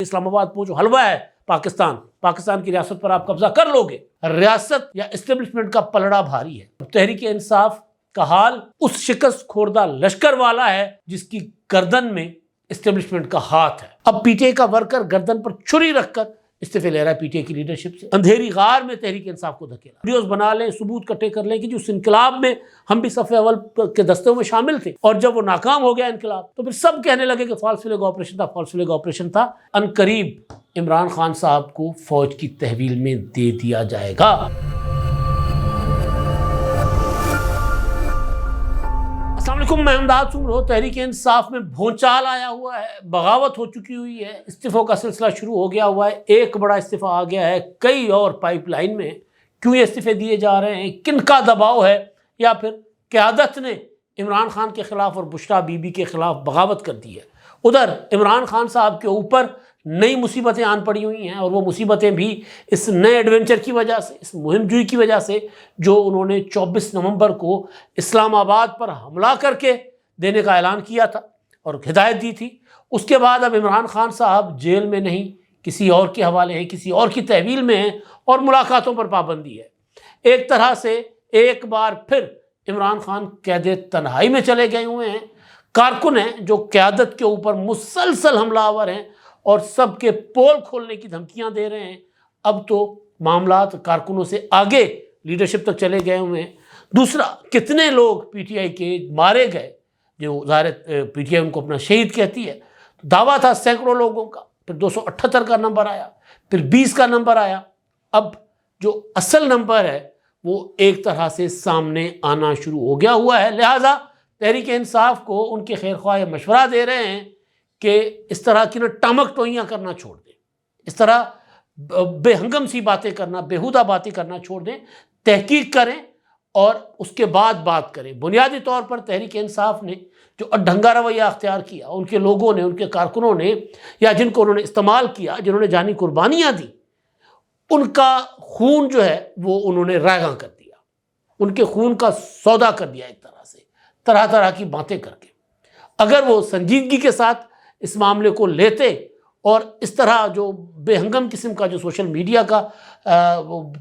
اسلام آباد پہنچو، حلوہ ہے پاکستان کی ریاست پر آپ قبضہ کر لو گے۔ ریاست یا اسٹیبلشمنٹ کا پلڑا بھاری ہے۔ تحریک انصاف کا حال اس شکست خوردہ لشکر والا ہے جس کی گردن میں اسٹیبلشمنٹ کا ہاتھ ہے۔ اب پی ٹی آئی کا ورکر گردن پر چھری رکھ کر استعفے لے رہا ہے پی ٹی آئی کی لیڈرشپ سے۔ اندھیری غار میں تحریک انصاف کو دھکیلا، ویڈیوز بنا لیں، ثبوت کٹھے کر لیں کہ اس انقلاب میں ہم بھی صف اول کے دستوں میں شامل تھے، اور جب وہ ناکام ہو گیا انقلاب تو پھر سب کہنے لگے کہ فالس فلیگ آپریشن تھا۔ ان قریب عمران خان صاحب کو فوج کی تحویل میں دے دیا جائے گا۔ السلام علیکم، میں امداد سمرو۔ تحریک انصاف میں بھونچال آیا ہوا ہے، بغاوت ہو چکی ہوئی ہے، استعفوں کا سلسلہ شروع ہو گیا ہوا ہے۔ ایک بڑا استعفیٰ آ گیا ہے، کئی اور پائپ لائن میں۔ کیوں یہ استعفے دیے جا رہے ہیں؟ کن کا دباؤ ہے؟ یا پھر قیادت نے عمران خان کے خلاف اور بشریٰ بی بی کے خلاف بغاوت کر دی ہے؟ ادھر عمران خان صاحب کے اوپر نئی مصیبتیں آن پڑی ہوئی ہیں، اور وہ مصیبتیں بھی اس نئے ایڈونچر کی وجہ سے، اس مہم جوئی کی وجہ سے جو انہوں نے 24 نومبر کو اسلام آباد پر حملہ کر کے دینے کا اعلان کیا تھا اور ہدایت دی تھی۔ اس کے بعد اب عمران خان صاحب جیل میں نہیں، کسی اور کے حوالے ہیں، کسی اور کی تحویل میں ہیں، اور ملاقاتوں پر پابندی ہے۔ ایک طرح سے ایک بار پھر عمران خان قید تنہائی میں چلے گئے ہوئے ہیں۔ کارکن ہیں جو قیادت کے اوپر مسلسل حملہ آور ہیں اور سب کے پول کھولنے کی دھمکیاں دے رہے ہیں۔ اب تو معاملات کارکنوں سے آگے لیڈرشپ تک چلے گئے ہوئے ہیں۔ دوسرا، کتنے لوگ پی ٹی آئی کے مارے گئے، جو ظاہر پی ٹی آئی ان کو اپنا شہید کہتی ہے۔ دعویٰ تھا سینکڑوں لوگوں کا، پھر 278 کا نمبر آیا، پھر 20 کا نمبر آیا۔ اب جو اصل نمبر ہے وہ ایک طرح سے سامنے آنا شروع ہو گیا ہوا ہے۔ لہٰذا تحریک انصاف کو ان کے خیر خواہ مشورہ دے رہے ہیں کہ اس طرح کی ٹمک ٹوئیاں کرنا چھوڑ دیں، اس طرح بے ہنگم سی باتیں کرنا، بیہودہ باتیں کرنا چھوڑ دیں، تحقیق کریں اور اس کے بعد بات کریں۔ بنیادی طور پر تحریک انصاف نے جو اڈھنگا رویہ اختیار کیا، ان کے لوگوں نے، ان کے کارکنوں نے، یا جن کو انہوں نے استعمال کیا، جنہوں نے جانی قربانیاں دی، ان کا خون جو ہے وہ انہوں نے رائیگاں کر دیا، ان کے خون کا سودا کر دیا ایک طرح سے، طرح طرح کی باتیں کر کے۔ اگر وہ سنجیدگی کے ساتھ اس معاملے کو لیتے اور اس طرح جو بے ہنگم قسم کا جو سوشل میڈیا کا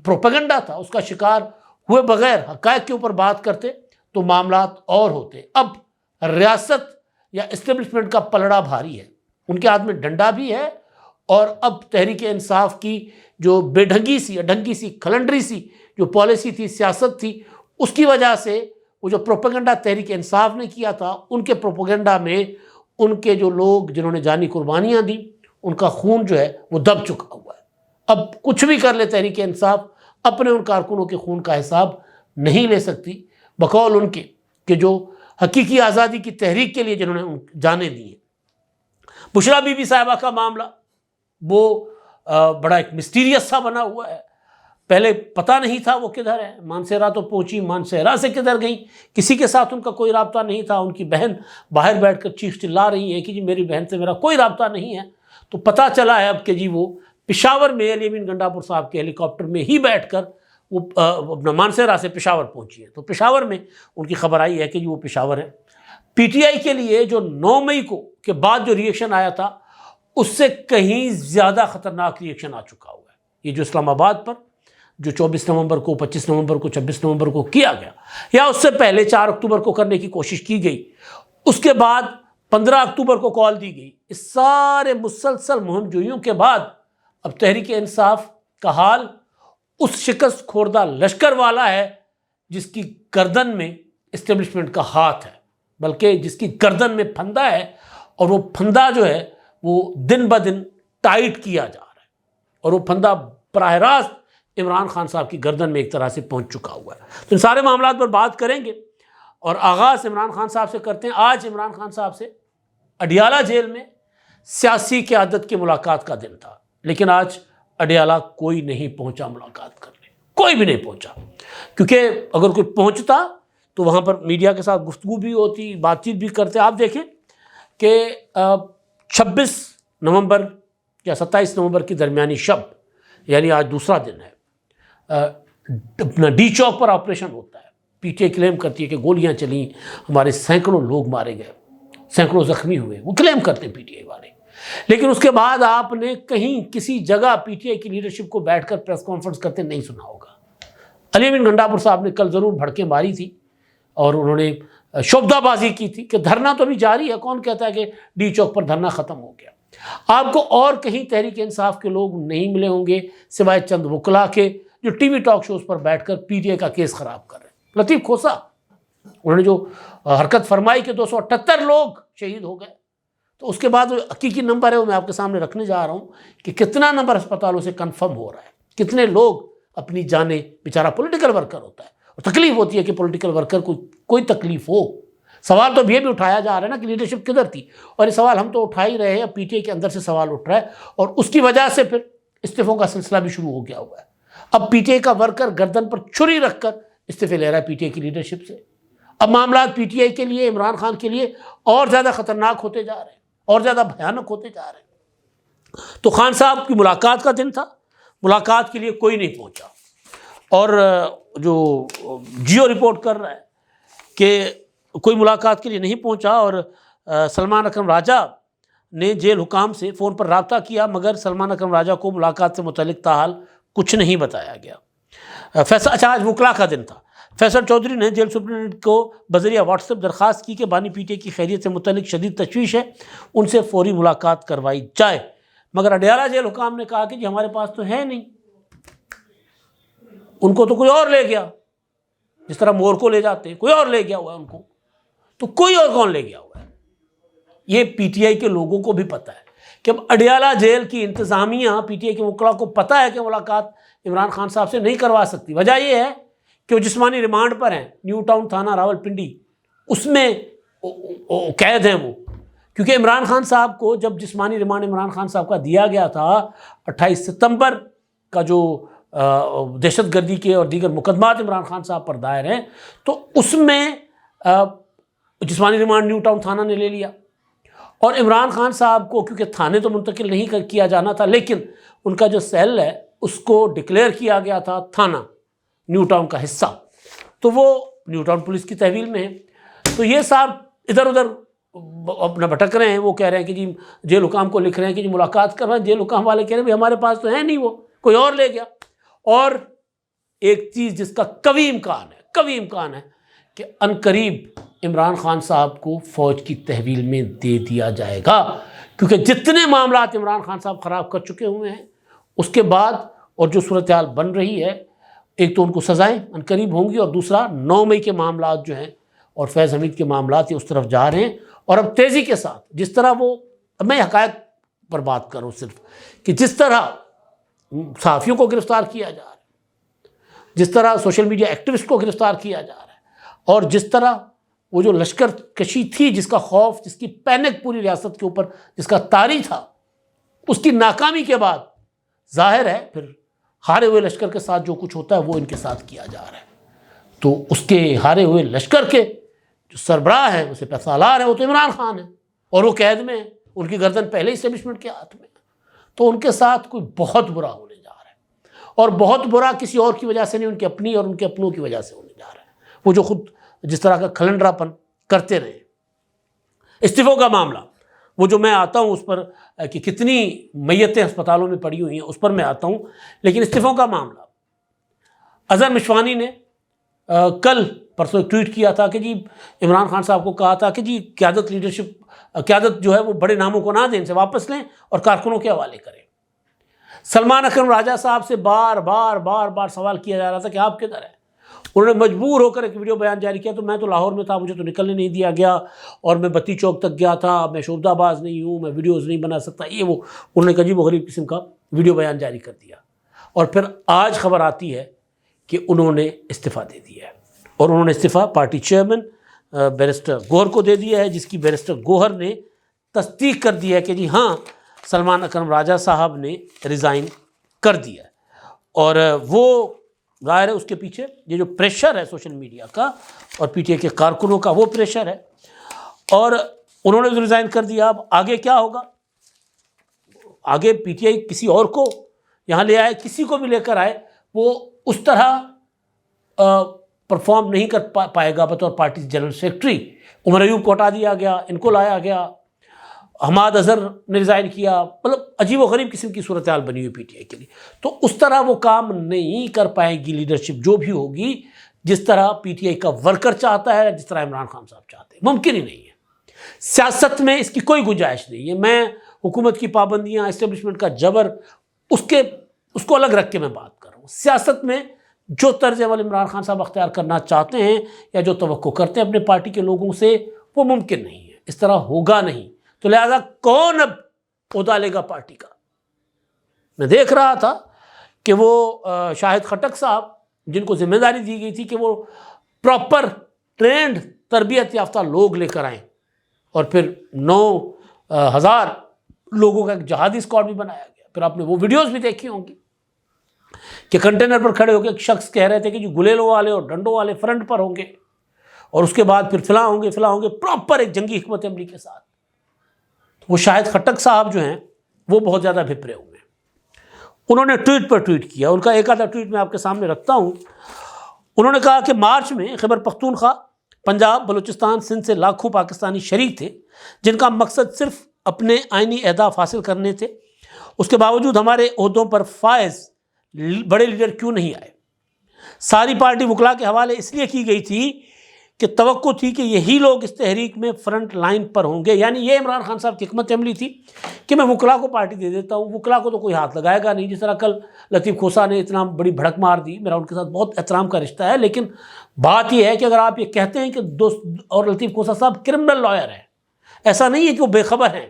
پروپیگنڈا تھا اس کا شکار ہوئے بغیر حقائق کے اوپر بات کرتے تو معاملات اور ہوتے۔ اب ریاست یا اسٹیبلشمنٹ کا پلڑا بھاری ہے، ان کے ہاتھ میں ڈنڈا بھی ہے، اور اب تحریک انصاف کی جو بے ڈھنگی سی، اڈھنگی سی، کھلنڈری سی جو پالیسی تھی، سیاست تھی، اس کی وجہ سے وہ جو پروپیگنڈا تحریک انصاف نے کیا تھا، ان کے پروپیگنڈا میں ان کے جو لوگ جنہوں نے جانی قربانیاں دیں، ان کا خون جو ہے وہ دب چکا ہوا ہے۔ اب کچھ بھی کر لے تحریک انصاف، اپنے ان کارکنوں کے خون کا حساب نہیں لے سکتی، بقول ان کے کہ جو حقیقی آزادی کی تحریک کے لیے جنہوں نے جانیں دی ہیں۔ بشریٰ بی بی صاحبہ کا معاملہ وہ بڑا ایک مسٹیریس سا بنا ہوا ہے۔ پہلے پتہ نہیں تھا وہ کدھر ہے، مانسہرہ تو پہنچی، مانسہرہ سے کدھر گئیں، کسی کے ساتھ ان کا کوئی رابطہ نہیں تھا۔ ان کی بہن باہر بیٹھ کر چیخ چلا رہی ہیں کہ جی میری بہن سے میرا کوئی رابطہ نہیں ہے۔ تو پتہ چلا ہے اب کہ جی وہ پشاور میں علی امین گنڈا پور صاحب کے ہیلی کاپٹر میں ہی بیٹھ کر وہ اپنا مانسہرہ سے پشاور پہنچی ہے۔ تو پشاور میں ان کی خبر آئی ہے کہ جی وہ پشاور ہے۔ پی ٹی آئی کے لیے جو 9 مئی کو کے بعد جو ریئیکشن آیا تھا، اس سے کہیں زیادہ خطرناک ریئیکشن آ چکا ہوا ہے۔ یہ جو اسلام آباد پر جو 24 نومبر کو، 25 نومبر کو، 26 نومبر کو کیا گیا، یا اس سے پہلے 4 اکتوبر کو کرنے کی کوشش کی گئی، اس کے بعد 15 اکتوبر کو کال دی گئی، اس سارے مسلسل مہم جوئیوں کے بعد اب تحریک انصاف کا حال اس شکست خوردہ لشکر والا ہے جس کی گردن میں اسٹیبلشمنٹ کا ہاتھ ہے، بلکہ جس کی گردن میں پھندا ہے، اور وہ پھندا جو ہے وہ دن بدن ٹائٹ کیا جا رہا ہے، اور وہ پھندا براہ راست عمران خان صاحب کی گردن میں ایک طرح سے پہنچ چکا ہوا ہے۔ تو ان سارے معاملات پر بات کریں گے، اور آغاز عمران خان صاحب سے کرتے ہیں۔ آج عمران خان صاحب سے اڈیالہ جیل میں سیاسی قیادت کی ملاقات کا دن تھا، لیکن آج اڈیالہ کوئی نہیں پہنچا ملاقات کرنے، کوئی بھی نہیں پہنچا، کیونکہ اگر کوئی پہنچتا تو وہاں پر میڈیا کے ساتھ گفتگو بھی ہوتی، بات چیت بھی کرتے۔ آپ دیکھیں کہ 26 نومبر یا 27 نومبر کی درمیانی شب، یعنی آج دوسرا دن ہے، اپنا ڈی چوک پر آپریشن ہوتا ہے۔ پی ٹی آئی کلیم کرتی ہے کہ گولیاں چلیں، ہمارے سینکڑوں لوگ مارے گئے، سینکڑوں زخمی ہوئے، وہ کلیم کرتے ہیں پی ٹی آئی والے۔ لیکن اس کے بعد آپ نے کہیں کسی جگہ پی ٹی آئی کی لیڈرشپ کو بیٹھ کر پریس کانفرنس کرتے نہیں سنا ہوگا۔ علی امین گنڈاپور صاحب نے کل ضرور بھڑکے ماری تھی اور انہوں نے شعبدہ بازی کی تھی کہ دھرنا تو ابھی جاری ہے، کون کہتا ہے کہ ڈی چوک پر دھرنا ختم ہو گیا۔ آپ کو اور کہیں تحریک انصاف کے لوگ نہیں ملے ہوں گے سوائے چند وکلا کے جو ٹی وی ٹاک شوز پر بیٹھ کر پی ٹی آئی کا کیس خراب کر رہے ہیں۔ لطیف کھوسا انہوں نے جو حرکت فرمائی کہ 278 لوگ شہید ہو گئے، تو اس کے بعد حقیقی نمبر ہے وہ میں آپ کے سامنے رکھنے جا رہا ہوں کہ کتنا نمبر اسپتالوں سے کنفرم ہو رہا ہے، کتنے لوگ اپنی جانیں، بیچارہ پولیٹیکل ورکر ہوتا ہے اور تکلیف ہوتی ہے کہ پولیٹیکل ورکر کو کوئی تکلیف ہو۔ سوال تو یہ بھی اٹھایا جا رہا ہے نا کہ لیڈرشپ کدھر تھی، اور یہ سوال ہم تو اٹھا ہی رہے ہیں، پی ٹی آئی کے اندر سے سوال اٹھ رہا ہے اور اس کی وجہ سے پھر استعفوں کا سلسلہ بھی شروع ہو گیا ہوا ہے۔ اب پی ٹی آئی کا ورکر گردن پر چھری رکھ کر استعفے لے رہا ہے پی ٹی آئی کی لیڈرشپ سے۔ اب معاملات پی ٹی آئی کے لیے، عمران خان کے لیے اور زیادہ خطرناک ہوتے جا رہے ہیں، اور زیادہ بھیانک ہوتے جا رہے ہیں۔ تو خان صاحب کی ملاقات کا دن تھا، ملاقات کے لیے کوئی نہیں پہنچا، اور جو جیو رپورٹ کر رہا ہے کہ کوئی ملاقات کے لیے نہیں پہنچا، اور سلمان اکرم راجہ نے جیل حکام سے فون پر رابطہ کیا مگر سلمان اکرم راجہ کو ملاقات سے متعلق تاحال کچھ نہیں بتایا گیا۔ فیصل اچھا آج وکلا کا دن تھا، فیصل چودھری نے جیل سپرنٹینڈنٹ کو بذریعہ واٹس ایپ درخواست کی کہ بانی پی ٹی آئی کی خیریت سے متعلق شدید تشویش ہے، ان سے فوری ملاقات کروائی جائے، مگر اڈیالہ جیل حکام نے کہا کہ جی ہمارے پاس تو ہے نہیں، ان کو تو کوئی اور لے گیا، جس طرح مور کو لے جاتے کوئی اور لے گیا ہوا ہے ان کو، تو کوئی اور کون لے گیا ہوا ہے؟ یہ پی ٹی آئی کے لوگوں کو بھی پتہ ہے کہ اب اڈیالہ جیل کی انتظامیہ پی ٹی آئی کے وکلاء کو پتہ ہے کہ ملاقات عمران خان صاحب سے نہیں کروا سکتی۔ وجہ یہ ہے کہ وہ جسمانی ریمانڈ پر ہیں، نیو ٹاؤن تھانہ راولپنڈی، اس میں قید ہیں وہ، کیونکہ عمران خان صاحب کو جب جسمانی ریمانڈ عمران خان صاحب کا دیا گیا تھا 28 ستمبر کا جو دہشت گردی کے اور دیگر مقدمات عمران خان صاحب پر دائر ہیں، تو اس میں جسمانی ریمانڈ نیو ٹاؤن تھانہ نے لے لیا، اور عمران خان صاحب کو کیونکہ تھانے تو منتقل نہیں کیا جانا تھا، لیکن ان کا جو سیل ہے اس کو ڈکلیئر کیا گیا تھا تھانہ نیو ٹاؤن کا حصہ، تو وہ نیو ٹاؤن پولیس کی تحویل میں ہے۔ تو یہ صاحب ادھر ادھر اپنا بھٹک رہے ہیں، وہ کہہ رہے ہیں کہ جی جیل حکام کو لکھ رہے ہیں کہ جی ملاقات کر رہے ہیں، جیل حکام والے کہہ رہے ہیں ہمارے پاس تو ہے نہیں، وہ کوئی اور لے گیا۔ اور ایک چیز جس کا قوی امکان ہے کہ عنقریب عمران خان صاحب کو فوج کی تحویل میں دے دیا جائے گا، کیونکہ جتنے معاملات عمران خان صاحب خراب کر چکے ہوئے ہیں اس کے بعد اور جو صورتحال بن رہی ہے، ایک تو ان کو سزائیں عنقریب ہوں گی، اور دوسرا 9 مئی کے معاملات جو ہیں اور فیض حمید کے معاملات یہ اس طرف جا رہے ہیں، اور اب تیزی کے ساتھ جس طرح وہ، میں حقائق پر بات کروں صرف، کہ جس طرح صحافیوں کو گرفتار کیا جا رہا ہے، جس طرح سوشل میڈیا ایکٹیوسٹ کو گرفتار کیا جا رہا ہے، اور جس طرح وہ جو لشکر کشی تھی جس کا خوف، جس کی پینک پوری ریاست کے اوپر جس کا طاری تھا، اس کی ناکامی کے بعد ظاہر ہے پھر ہارے ہوئے لشکر کے ساتھ جو کچھ ہوتا ہے وہ ان کے ساتھ کیا جا رہا ہے۔ تو اس کے ہارے ہوئے لشکر کے جو سربراہ ہیں، اسے پیسالار ہیں، وہ تو عمران خان ہیں، اور وہ قید میں ہیں، ان کی گردن پہلے اسٹیبلشمنٹ کے ہاتھ میں ہے، تو ان کے ساتھ کوئی بہت برا ہونے جا رہا ہے، اور بہت برا کسی اور کی وجہ سے نہیں، ان کی اپنی اور ان کے اپنوں کی وجہ سے ہونے جا رہا ہے، وہ جو خود جس طرح کا کھلنڈرا پن کرتے رہے۔ استعفوں کا معاملہ، وہ جو میں آتا ہوں اس پر کہ کتنی میتیں ہسپتالوں میں پڑی ہوئی ہیں اس پر میں آتا ہوں، لیکن استعفوں کا معاملہ، اظہر مشوانی نے کل پرسوں ایک ٹویٹ کیا تھا کہ جی عمران خان صاحب کو کہا تھا کہ جی قیادت جو ہے وہ بڑے ناموں کو نہ دیں، ان سے واپس لیں اور کارکنوں کے حوالے کریں۔ سلمان اکرم راجہ صاحب سے بار بار سوال کیا جا رہا تھا کہ آپ کدھر ہیں؟ انہوں نے مجبور ہو کر ایک ویڈیو بیان جاری کیا، تو میں تو لاہور میں تھا، مجھے تو نکلنے نہیں دیا گیا، اور میں بتی چوک تک گیا تھا، میں شعبدہ باز نہیں ہوں، میں ویڈیوز نہیں بنا سکتا، یہ وہ انہوں نے عجیب و غریب قسم کا ویڈیو بیان جاری کر دیا، اور پھر آج خبر آتی ہے کہ انہوں نے استعفیٰ دے دیا ہے، اور انہوں نے استعفیٰ پارٹی چیئرمین بیرسٹر گوہر کو دے دیا ہے، جس کی بیرسٹر گوہر نے تصدیق کر دی ہے کہ جی ہاں سلمان اکرم راجہ صاحب نے ریزائن کر دیا ہے، اور وہ ظاہر ہے اس کے پیچھے یہ جو پریشر ہے سوشل میڈیا کا اور پی ٹی آئی کے کارکنوں کا، وہ پریشر ہے، اور انہوں نے ریزائن کر دیا۔ اب آگے کیا ہوگا؟ آگے پی ٹی آئی کسی اور کو یہاں لے آئے، کسی کو بھی لے کر آئے، وہ اس طرح پرفارم نہیں کر پائے گا بطور party general secretary. Omar Ayub کو ہٹا دیا گیا، ان کو لایا گیا، حماد اظہر نے ریزائن کیا، مطلب عجیب و غریب قسم کی صورتحال بنی ہوئی پی ٹی آئی کے لیے. تو اس طرح وہ کام نہیں کر پائے گی لیڈرشپ جو بھی ہوگی جس طرح پی ٹی آئی کا ورکر چاہتا ہے، جس طرح عمران خان صاحب چاہتے ہیں. ممکن ہی نہیں ہے. سیاست میں اس کی کوئی گنجائش نہیں ہے. میں حکومت کی پابندیاں، اسٹیبلشمنٹ کا جبر، اس کو الگ رکھ کے میں بات کر رہا ہوں. سیاست میں جو طرز عمل عمران خان صاحب اختیار کرنا چاہتے ہیں یا جو توقع کرتے ہیں اپنے پارٹی کے لوگوں سے، وہ ممکن نہیں ہے. اس طرح ہوگا نہیں. تو لہذا کون اب عہدہ لے گا پارٹی کا؟ میں دیکھ رہا تھا کہ وہ شاہد خٹک صاحب جن کو ذمہ داری دی گئی تھی کہ وہ پراپر ٹرینڈ تربیت یافتہ لوگ لے کر آئیں، اور پھر 9,000 لوگوں کا ایک جہادی اسکواڈ بھی بنایا گیا. پھر آپ نے وہ ویڈیوز بھی دیکھی ہوں گی کہ کنٹینر پر کھڑے ہو کے ایک شخص کہہ رہے تھے کہ جو گلیلوں والے اور ڈنڈوں والے فرنٹ پر ہوں گے، اور اس کے بعد پھر فلاں ہوں گے پراپر ایک جنگی حکمت عملی کے ساتھ. وہ شاہد خٹک صاحب جو ہیں وہ بہت زیادہ بھپرے ہوئے ہیں. انہوں نے ٹویٹ پر ٹویٹ کیا. ان کا ایک آدھا ٹویٹ میں آپ کے سامنے رکھتا ہوں. انہوں نے کہا کہ مارچ میں خیبر پختونخوا، پنجاب، بلوچستان، سندھ سے لاکھوں پاکستانی شریک تھے جن کا مقصد صرف اپنے آئینی اہداف حاصل کرنے تھے. اس کے باوجود ہمارے عہدوں پر فائز بڑے لیڈر کیوں نہیں آئے؟ ساری پارٹی وکلاء کے حوالے اس لیے کی گئی تھی کہ توقع تھی کہ یہی لوگ اس تحریک میں فرنٹ لائن پر ہوں گے. یعنی یہ عمران خان صاحب کی حکمت عملی تھی کہ میں وکلاء کو پارٹی دے دیتا ہوں، وکلاء کو تو کوئی ہاتھ لگائے گا نہیں. جس طرح کل لطیف کھوسا نے اتنا بڑی بھڑک مار دی، میرا ان کے ساتھ بہت احترام کا رشتہ ہے، لیکن بات یہ ہے کہ اگر آپ یہ کہتے ہیں کہ دوست اور لطیف کھوسا صاحب کرمنل لائر ہیں، ایسا نہیں ہے کہ وہ بے خبر ہیں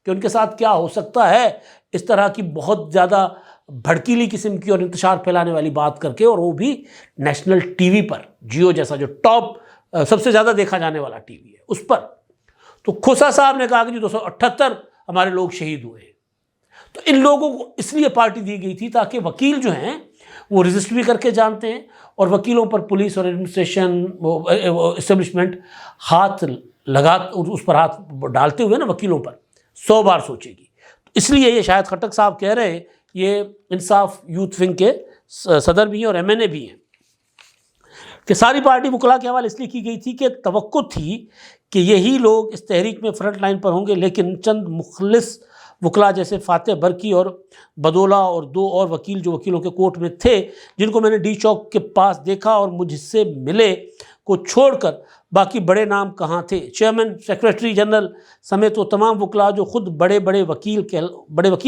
کہ ان کے ساتھ کیا ہو سکتا ہے اس طرح کی بہت زیادہ بھڑکیلی قسم کی اور انتشار پھیلانے والی بات کر کے، اور وہ بھی نیشنل ٹی وی پر، جیو جیسا جو ٹاپ سب سے زیادہ دیکھا جانے والا ٹی وی ہے اس پر. تو کھوسا صاحب نے کہا کہ 278 ہمارے لوگ شہید ہوئے ہیں. تو ان لوگوں کو اس لیے پارٹی دی گئی تھی تاکہ وکیل جو ہیں وہ رجسٹر بھی کر کے جانتے ہیں، اور وکیلوں پر پولیس اور ایڈمنسٹریشن اسٹیبلشمنٹ ہاتھ لگا، اس پر ہاتھ ڈالتے ہوئے نا وکیلوں پر 100 بار سوچے گی. اس لیے یہ شاہد خٹک صاحب کہہ رہے ہیں، یہ انصاف یوتھ ونگ کے صدر بھی ہیں اور MNA بھی ہیں، کہ ساری پارٹی وکلاء کے حوالے اس لیے کی گئی تھی کہ توقع تھی کہ یہی لوگ اس تحریک میں فرنٹ لائن پر ہوں گے. لیکن چند مخلص وکلاء جیسے فاتح برکی اور بدولہ اور 2 اور وکیل جو وکیلوں کے کوٹ میں تھے، جن کو میں نے ڈی چوک کے پاس دیکھا اور مجھ سے ملے، کو چھوڑ کر باقی بڑے نام کہاں تھے؟ چیئرمین، سیکریٹری جنرل سمیت وہ تمام وکلاء جو خود بڑے وکیل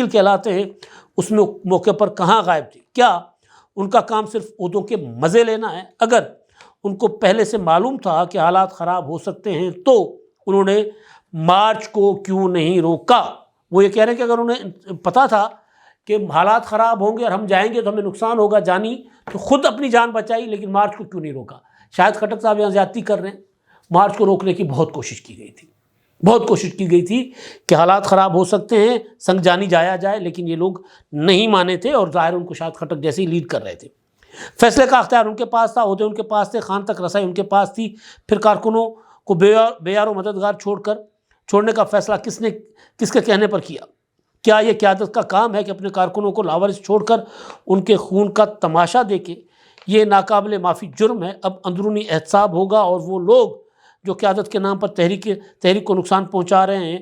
کہلاتے ہیں، اس میں موقع پر کہاں غائب تھے؟ کیا ان کا کام صرف عہدوں کے مزے لینا ہے؟ اگر ان کو پہلے سے معلوم تھا کہ حالات خراب ہو سکتے ہیں تو انہوں نے مارچ کو کیوں نہیں روکا؟ وہ یہ کہہ رہے ہیں کہ اگر انہیں پتہ تھا کہ حالات خراب ہوں گے اور ہم جائیں گے تو ہمیں نقصان ہوگا جانی، تو خود اپنی جان بچائی، لیکن مارچ کو کیوں نہیں روکا؟ شاید خٹک صاحب یہاں زیادتی کر رہے ہیں. مارچ کو روکنے کی بہت کوشش کی گئی تھی کہ حالات خراب ہو سکتے ہیں، سنگ جانی جایا جائے، لیکن یہ لوگ نہیں مانے تھے، اور ظاہر ان کو شاید خٹک جیسے ہی لیڈ کر رہے تھے. فیصلے کا اختیار ان کے پاس تھا، عہدے ان کے پاس تھے، خان تک رسائی ان کے پاس تھی. پھر کارکنوں کو بے یار و مددگار چھوڑنے کا فیصلہ کس کے کہنے پر کیا؟ کیا یہ قیادت کا کام ہے کہ اپنے کارکنوں کو لاوارث چھوڑ کر ان کے خون کا تماشا دیکھے؟ یہ ناقابل معافی جرم ہے. اب اندرونی احتساب ہوگا، اور وہ لوگ جو قیادت کے نام پر تحریک کو نقصان پہنچا رہے ہیں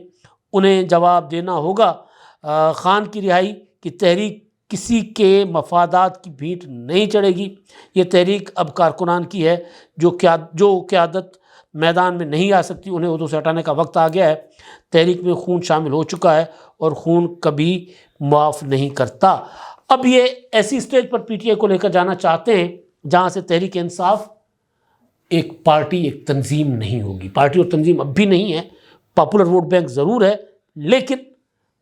انہیں جواب دینا ہوگا. خان کی رہائی کی تحریک کسی کے مفادات کی بھیٹ نہیں چڑھے گی. یہ تحریک اب کارکنان کی ہے جو قیادت میدان میں نہیں آ سکتی، انہیں عہدوں سے ہٹانے کا وقت آ گیا ہے. تحریک میں خون شامل ہو چکا ہے اور خون کبھی معاف نہیں کرتا. اب یہ ایسی stage per P T I کو لے کر جانا چاہتے ہیں جہاں سے تحریک انصاف ایک پارٹی، ایک تنظیم نہیں ہوگی. پارٹی اور تنظیم اب بھی نہیں ہے، پاپولر ووٹ بینک ضرور ہے، لیکن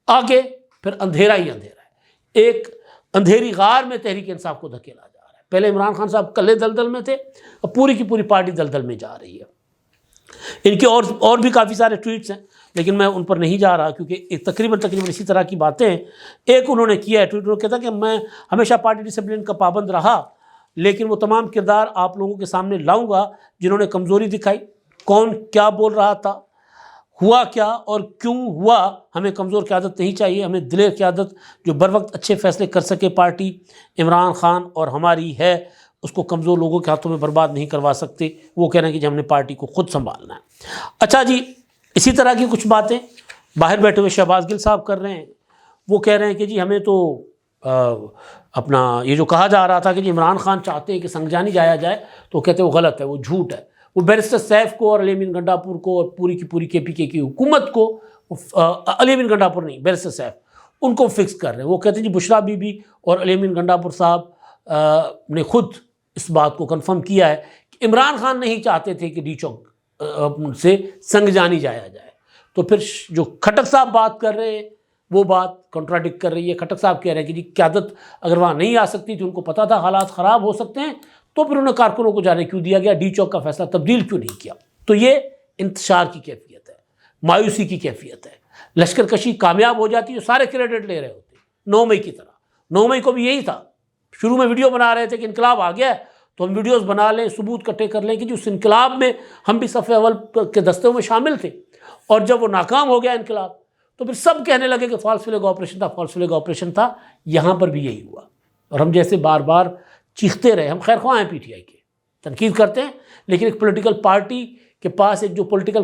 آگے پھر اندھیرا ہی اندھیرا ہے. ایک اندھیری غار میں تحریک انصاف کو دھکیلا جا رہا ہے. پہلے عمران خان صاحب کلے دلدل میں تھے، اب پوری کی پوری پارٹی دلدل میں جا رہی ہے. ان کے اور بھی کافی سارے ٹویٹس ہیں، لیکن میں ان پر نہیں جا رہا کیونکہ تقریباً اسی طرح کی باتیں ہیں. ایک انہوں نے کیا ہے ٹویٹ، انہوں نے کہتا کہ میں ہمیشہ پارٹی ڈسپلن کا پابند رہا، لیکن وہ تمام کردار آپ لوگوں کے سامنے لاؤں گا جنہوں نے کمزوری دکھائی. کون کیا بول رہا تھا، ہوا کیا اور کیوں ہوا. ہمیں کمزور قیادت نہیں چاہیے، ہمیں دلیر قیادت جو بر وقت اچھے فیصلے کر سکے. پارٹی عمران خان اور ہماری ہے، اس کو کمزور لوگوں کے ہاتھوں میں برباد نہیں کروا سکتے. وہ کہہ رہے ہیں کہ ہم نے پارٹی کو خود سنبھالنا ہے. اچھا جی، اسی طرح کی کچھ باتیں باہر بیٹھے ہوئے شہباز گل صاحب کر رہے ہیں، وہ کہہ رہے ہیں کہ جی ہمیں تو اپنا یہ جو کہا جا رہا تھا کہ جی عمران خان چاہتے ہیں کہ سنگجانی جایا جائے، تو کہتے ہیں وہ غلط ہے، وہ جھوٹ ہے۔ وہ بیرسٹر سیف کو اور علی امین گنڈا پور کو اور پوری کی پوری کے پی کے کی حکومت کو، علی امین گنڈا پور نہیں، بیرسٹر سیف، ان کو فکس کر رہے ہیں۔ وہ کہتے ہیں جی بشرا بی بی اور علی امین گنڈا پور صاحب نے خود اس بات کو کنفرم کیا ہے کہ عمران خان نہیں چاہتے تھے کہ ڈی چوک سے سنگجانی جایا جائے۔ تو پھر جو کھٹک صاحب بات کر رہے ہیں وہ بات کنٹراڈکٹ کر رہی ہے۔ کھٹک صاحب کہہ رہے ہیں کہ جی قیادت اگر وہاں نہیں آ سکتی تھی، ان کو پتا تھا حالات خراب ہو سکتے ہیں، تو پھر انہیں کارکنوں کو جانے کیوں دیا گیا، ڈی چوک کا فیصلہ تبدیل کیوں نہیں کیا؟ تو یہ انتشار کی کیفیت ہے، مایوسی کی کیفیت ہے۔ لشکر کشی کامیاب ہو جاتی ہے، سارے کریڈٹ لے رہے ہوتے ہیں 9 مئی کی طرح۔ 9 مئی کو بھی یہی تھا، شروع میں ویڈیو بنا رہے تھے کہ انقلاب آ گیا ہے تو ہم ویڈیوز بنا لیں، ثبوت کٹھے کر لیں کہ جی اس انقلاب میں ہم بھی صف اول کے دستوں میں شامل تھے، اور جب وہ ناکام ہو گیا انقلاب تو پھر سب کہنے لگے کہ فالس فلیگ آپریشن تھا، فالس فلیگ آپریشن تھا۔ یہاں پر بھی یہی ہوا، اور ہم جیسے بار بار چیختے رہے، ہم خیر خواہ ہیں پی ٹی آئی کے، تنقید کرتے ہیں، لیکن ایک پولیٹیکل پارٹی کے پاس ایک جو پولیٹیکل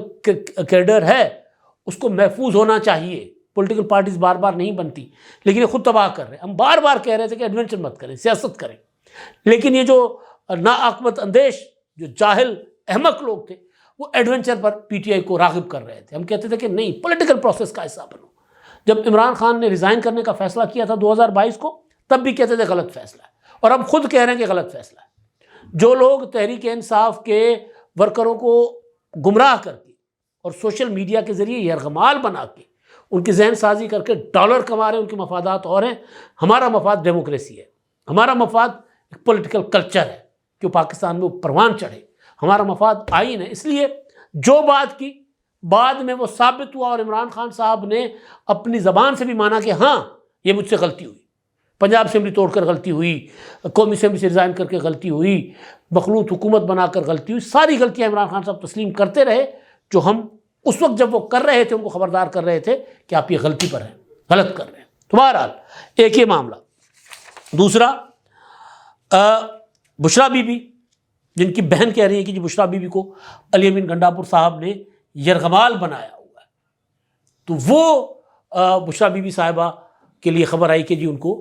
کیڈر ہے اس کو محفوظ ہونا چاہیے۔ پولیٹیکل پارٹیز بار بار نہیں بنتی، لیکن یہ خود تباہ کر رہے ہیں۔ ہم بار بار کہہ رہے تھے کہ ایڈونچر مت کریں، سیاست کریں، لیکن یہ جو ناعاقبت اندیش، جو جاہل احمق لوگ تھے، وہ adventure per P T I کو راغب کر رہے تھے۔ ہم کہتے تھے کہ نہیں، پولیٹیکل پروسیس کا حصہ بنو۔ جب عمران خان نے ریزائن کرنے کا فیصلہ کیا تھا 2022 کو، تب بھی کہتے تھے غلط فیصلہ ہے، اور اب خود کہہ رہے ہیں کہ غلط فیصلہ ہے۔ جو لوگ تحریک انصاف کے ورکروں کو گمراہ کر کے اور سوشل میڈیا کے ذریعے یرغمال بنا کے ان کی ذہن سازی کر کے ڈالر کما رہے ہیں، ان کے مفادات اور ہیں۔ ہمارا مفاد ڈیموکریسی ہے، ہمارا مفاد ایک پولیٹیکل کلچر ہے کہ وہ پاکستان میں وہ پروان چڑھے، ہمارا مفاد آئین ہے۔ اس لیے جو بات کی بعد میں وہ ثابت ہوا، اور عمران خان صاحب نے اپنی زبان سے بھی مانا کہ ہاں یہ مجھ سے غلطی ہوئی، پنجاب اسمبلی توڑ کر غلطی ہوئی، قومی اسمبلی سے ریزائن کر کے غلطی ہوئی، مخلوط حکومت بنا کر غلطی ہوئی۔ ساری غلطیاں عمران خان صاحب تسلیم کرتے رہے، جو ہم اس وقت جب وہ کر رہے تھے ان کو خبردار کر رہے تھے کہ آپ یہ غلطی پر ہیں، غلط کر رہے ہیں۔ تو بہرحال ایک یہ معاملہ۔ دوسرا، بشرا بی بی، جن کی بہن کہہ رہی ہے کہ جی بشرا بی بی کو علی امین گنڈا پور صاحب نے یرغمال بنایا ہوا ہے، تو وہ بشرا بی بی صاحبہ کے لیے خبر آئی کہ جی ان کو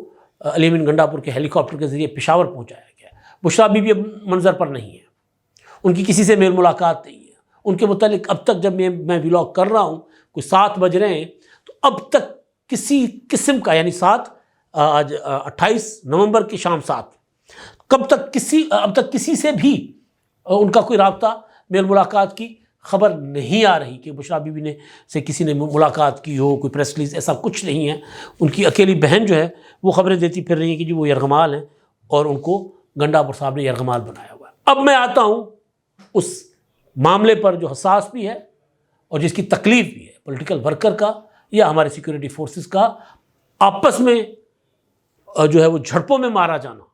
علی امین گنڈا پور کے ہیلی کاپٹر کے ذریعے پشاور پہنچایا گیا۔ بشرا بی بی اب منظر پر نہیں ہے، ان کی کسی سے میل ملاقات نہیں ہے۔ ان کے متعلق اب تک جب میں ولاگ کر رہا ہوں، کوئی 7 بج رہے ہیں، تو اب تک کسی قسم کا، یعنی آج 28 نومبر کی شام 7، اب تک کسی سے بھی ان کا کوئی رابطہ، میل ملاقات کی خبر نہیں آ رہی کہ بشرا بی بی سے کسی نے ملاقات کی ہو، کوئی پریس ریلیز، ایسا کچھ نہیں ہے۔ ان کی اکیلی بہن جو ہے وہ خبریں دیتی پھر رہی ہے کہ جی وہ یرغمال ہیں اور ان کو گنڈا پور صاحب نے یرغمال بنایا ہوا ہے۔ اب میں آتا ہوں اس معاملے پر جو حساس بھی ہے اور جس کی تکلیف بھی ہے، پولیٹیکل ورکر کا یا ہمارے سیکورٹی فورسز کا آپس میں جو ہے وہ جھڑپوں میں مارا جانا،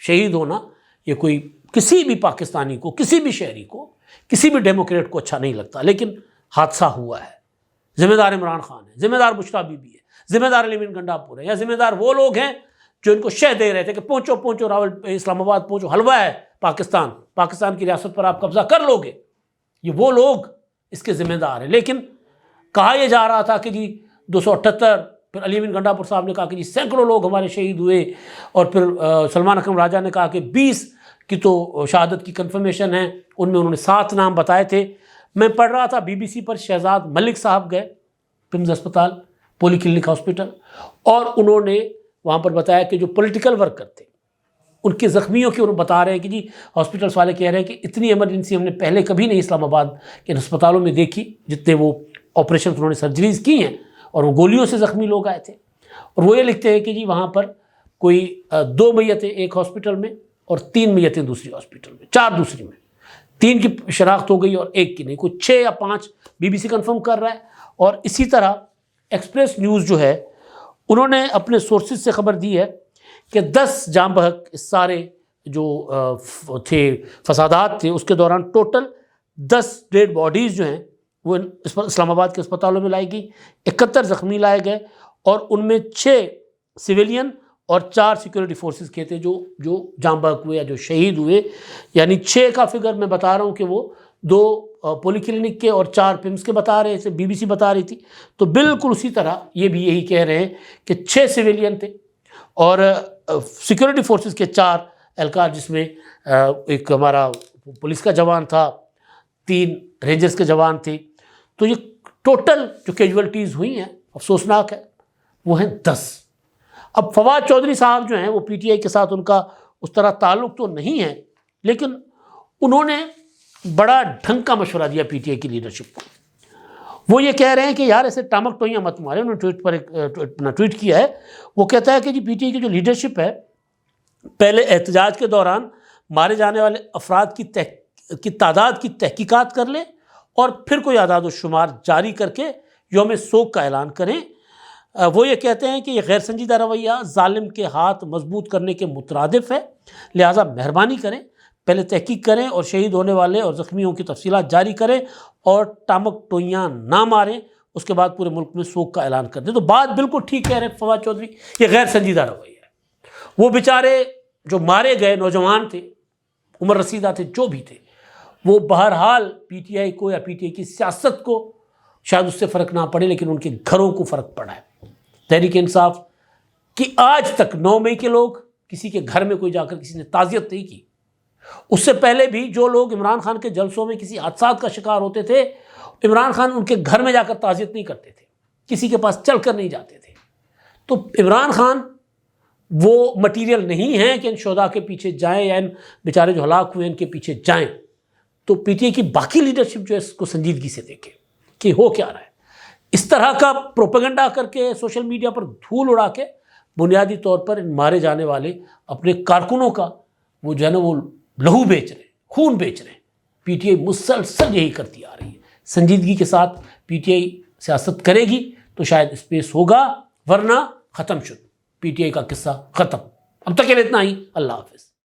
شہید ہونا، یہ کوئی کسی بھی پاکستانی کو، کسی بھی شہری کو، کسی بھی ڈیموکریٹ کو اچھا نہیں لگتا، لیکن حادثہ ہوا ہے۔ ذمہ دار عمران خان ہے، ذمہ دار بشرا بی بی ہے، ذمہ دار علی امین گنڈا پور ہے، یا ذمہ دار وہ لوگ ہیں جو ان کو شہ دے رہے تھے کہ پہنچو راول اسلام آباد پہنچو، حلوہ ہے پاکستان کی ریاست پر آپ قبضہ کر لو گے، یہ وہ لوگ اس کے ذمہ دار ہیں۔ لیکن کہا یہ جا رہا تھا کہ جی 278، پھر علی امین گنڈا پور صاحب نے کہا کہ جی سینکڑوں لوگ ہمارے شہید ہوئے، اور پھر سلمان اکرم راجہ نے کہا کہ 20 کی تو شہادت کی کنفرمیشن ہے، ان میں انہوں نے 7 نام بتائے تھے۔ میں پڑھ رہا تھا بی بی سی پر، شہزاد ملک صاحب گئے پمز اسپتال، پولی کلینک ہاسپٹل، اور انہوں نے وہاں پر بتایا کہ جو پولیٹیکل ورکر تھے ان کے زخمیوں کی انہوں بتا رہے ہیں کہ جی ہاسپٹلس والے کہہ رہے ہیں کہ اتنی ایمرجنسی ہم نے پہلے کبھی نہیں اسلام آباد کے اسپتالوں میں دیکھی، جتنے وہ آپریشن انہوں نے سرجریز کی ہیں، اور وہ گولیوں سے زخمی لوگ آئے تھے۔ اور وہ یہ لکھتے ہیں کہ جی وہاں پر کوئی 2 میتیں ایک ہاسپٹل میں اور 3 میتیں دوسری ہاسپٹل میں، 4 دوسری میں، 3 کی شناخت ہو گئی اور 1 کی نہیں، کوئی 6 یا 5 بی بی سی کنفرم کر رہا ہے۔ اور اسی طرح ایکسپریس نیوز جو ہے انہوں نے اپنے سورسز سے خبر دی ہے کہ 10 جاں بحق اس سارے جو تھے فسادات تھے اس کے دوران ٹوٹل 10 ڈیڈ باڈیز جو ہیں وہ اسلام آباد کے اسپتالوں میں لائی گئی، 71 زخمی لائے گئے، اور ان میں 6 سویلین اور 4 سیکورٹی فورسز کے تھے جو جاں بحق ہوئے یا جو شہید ہوئے۔ یعنی 6 کا فگر میں بتا رہا ہوں کہ وہ 2 پولی کلینک کے اور 4 پمس کے بتا رہے تھے، BBC بتا رہی تھی۔ تو بالکل اسی طرح یہ بھی یہی کہہ رہے ہیں کہ 6 سویلین تھے اور سیکورٹی فورسز کے 4 اہلکار، جس میں ایک ہمارا پولیس کا جوان تھا، 3 رینجرز کے جوان تھے۔ تو یہ ٹوٹل جو کیجولیٹیز ہوئی ہیں افسوسناک ہے، وہ ہیں 10۔ اب فواد چودھری صاحب جو ہیں وہ PTI کے ساتھ ان کا اس طرح تعلق تو نہیں ہے، لیکن انہوں نے بڑا ڈھنگ کا مشورہ دیا PTI کی لیڈرشپ کو۔ وہ یہ کہہ رہے ہیں کہ یار ایسے ٹامک ٹوئیاں مت مارے۔ انہوں نے ٹویٹ پر اپنا ٹویٹ کیا ہے، وہ کہتا ہے کہ جی PTI کی جو لیڈرشپ ہے، پہلے احتجاج کے دوران مارے جانے والے افراد کی تعداد کی تحقیقات کر لیں اور پھر کوئی اعداد و شمار جاری کر کے یوم سوگ کا اعلان کریں۔ وہ یہ کہتے ہیں کہ یہ غیر سنجیدہ رویہ ظالم کے ہاتھ مضبوط کرنے کے مترادف ہے، لہٰذا مہربانی کریں، پہلے تحقیق کریں اور شہید ہونے والے اور زخمیوں کی تفصیلات جاری کریں اور ٹامک ٹوئیاں نہ ماریں، اس کے بعد پورے ملک میں سوگ کا اعلان کر دیں۔ تو بات بالکل ٹھیک کہہ رہے ہیں فواد چودھری، یہ غیر سنجیدہ رویہ ہے۔ وہ بیچارے جو مارے گئے نوجوان تھے، عمر رسیدہ تھے، جو بھی تھے، وہ بہرحال PTI کو یا PTI کی سیاست کو شاید اس سے فرق نہ پڑے، لیکن ان کے گھروں کو فرق پڑا ہے۔ تحریک انصاف کی آج تک 9 مئی کے لوگ کسی کے گھر میں کوئی جا کر کسی نے تعزیت نہیں کی۔ اس سے پہلے بھی جو لوگ عمران خان کے جلسوں میں کسی حادثات کا شکار ہوتے تھے، عمران خان ان کے گھر میں جا کر تعزیت نہیں کرتے تھے، کسی کے پاس چل کر نہیں جاتے تھے۔ تو عمران خان وہ مٹیریل نہیں ہیں کہ ان شہداء کے پیچھے جائیں یا ان بیچارے جو ہلاک ہوئے ان کے پیچھے جائیں۔ تو PTI کی باقی لیڈرشپ جو ہے اس کو سنجیدگی سے دیکھے کہ ہو کیا رہا ہے۔ اس طرح کا پروپیگنڈا کر کے سوشل میڈیا پر دھول اڑا کے بنیادی طور پر ان مارے جانے والے اپنے کارکنوں کا وہ جو ہے نا وہ لہو بیچ رہے ہیں، خون بیچ رہے ہیں۔ PTI مسلسل یہی کرتی آ رہی ہے۔ سنجیدگی کے ساتھ PTI سیاست کرے گی تو شاید اسپیس ہوگا، ورنہ ختم شد، PTI کا قصہ ختم۔ اب تک کے لیے اتنا ہی، اللہ حافظ۔